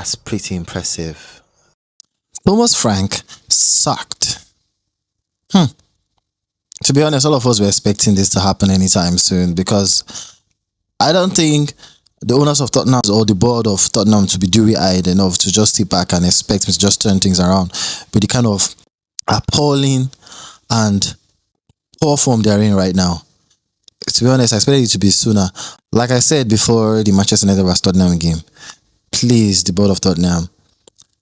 That's pretty impressive. Thomas Frank sucked. To be honest, all of us were expecting this to happen anytime soon because I don't think the owners of Tottenham or the board of Tottenham to be dewy-eyed enough to just sit back and expect me to just turn things around with the kind of appalling and poor form they're in right now. To be honest, I expected it to be sooner. Like I said before the Manchester United vs Tottenham game, please, the board of Tottenham,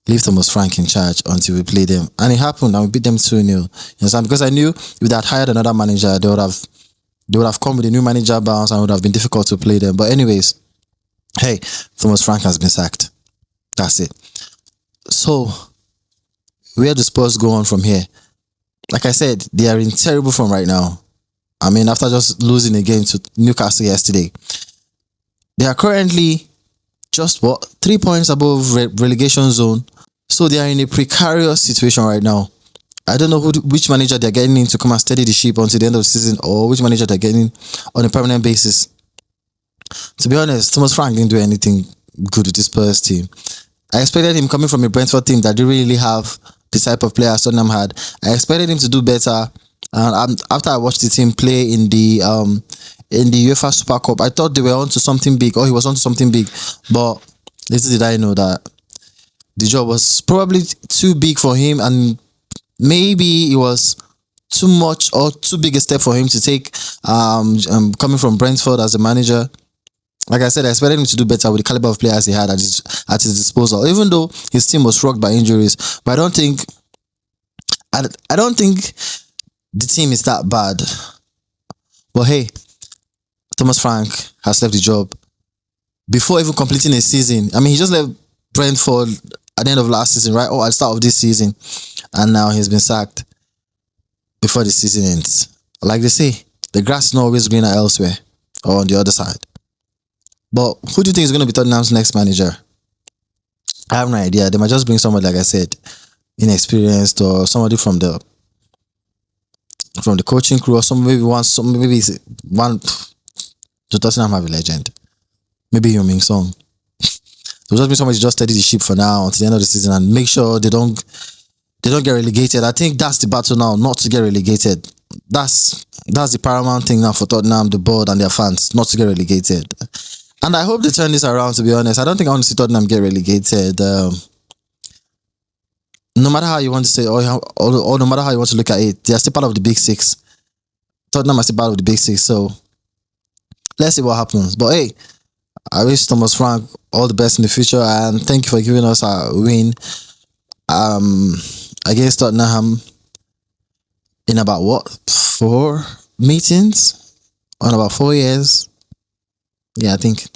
leave Thomas Frank in charge until we play them. And it happened, and we beat them 2-0. You understand? Because I knew if they had hired another manager, they would have come with a new manager bounce and it would have been difficult to play them. But anyways, hey, Thomas Frank has been sacked. That's it. So, where do Spurs go on from here? Like I said, they are in terrible form right now. I mean, after just losing a game to Newcastle yesterday, they are currently just 3 points above relegation zone. So they are in a precarious situation right now. I don't know which manager they're getting in to come and steady the ship until the end of the season, or which manager they're getting on a permanent basis. To be honest, Thomas Frank didn't do anything good with this Spurs team. I expected him coming from a Brentford team that didn't really have the type of players Tottenham had. I expected him to do better. And after I watched the team play in the UEFA Super Cup, I thought they were onto something big, or he was onto something big. But little did I know that the job was probably too big for him, and maybe it was too much or too big a step for him to take. Coming from Brentford as a manager, like I said, I expected him to do better with the caliber of players he had at his disposal. Even though his team was rocked by injuries, but I don't think the team is that bad. But hey, Thomas Frank has left the job before even completing a season. I mean, he just left Brentford at the end of last season, right? Or at the start of this season. And now he's been sacked before the season ends. Like they say, the grass is not always greener elsewhere or on the other side. But who do you think is going to be Tottenham's next manager? I have no idea. They might just bring somebody, like I said, inexperienced, or somebody from the coaching crew, or maybe one to Tottenham have a legend. Maybe Heung-min Son. They'll just bring somebody to just steady the ship for now until the end of the season and make sure they don't get relegated. I think that's the battle now, not to get relegated. That's the paramount thing now for Tottenham, the board and their fans, not to get relegated. And I hope they turn this around, to be honest. I don't think I want to see Tottenham get relegated. No matter how you want to say, or no matter how you want to look at it, they are still part of the Big Six. Tottenham are still part of the Big Six, so let's see what happens. But hey, I wish Thomas Frank all the best in the future, and thank you for giving us a win against Tottenham in about 4 meetings? On about 4 years? Yeah, I think.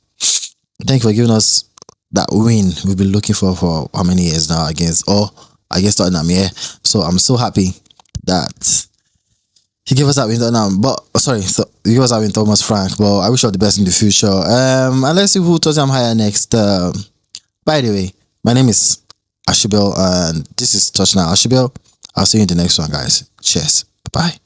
Thank you for giving us that win we've been looking for how many years now against Tottenham, yeah. So I'm so happy that he gave us that win, Tottenham. He gave us that win, Thomas Frank. But I wish you all the best in the future. And let's see who Tottenham hire next. By the way, my name is Ashibel, and this is Touchdown Ashibel. I'll see you in the next one, guys. Cheers. Bye.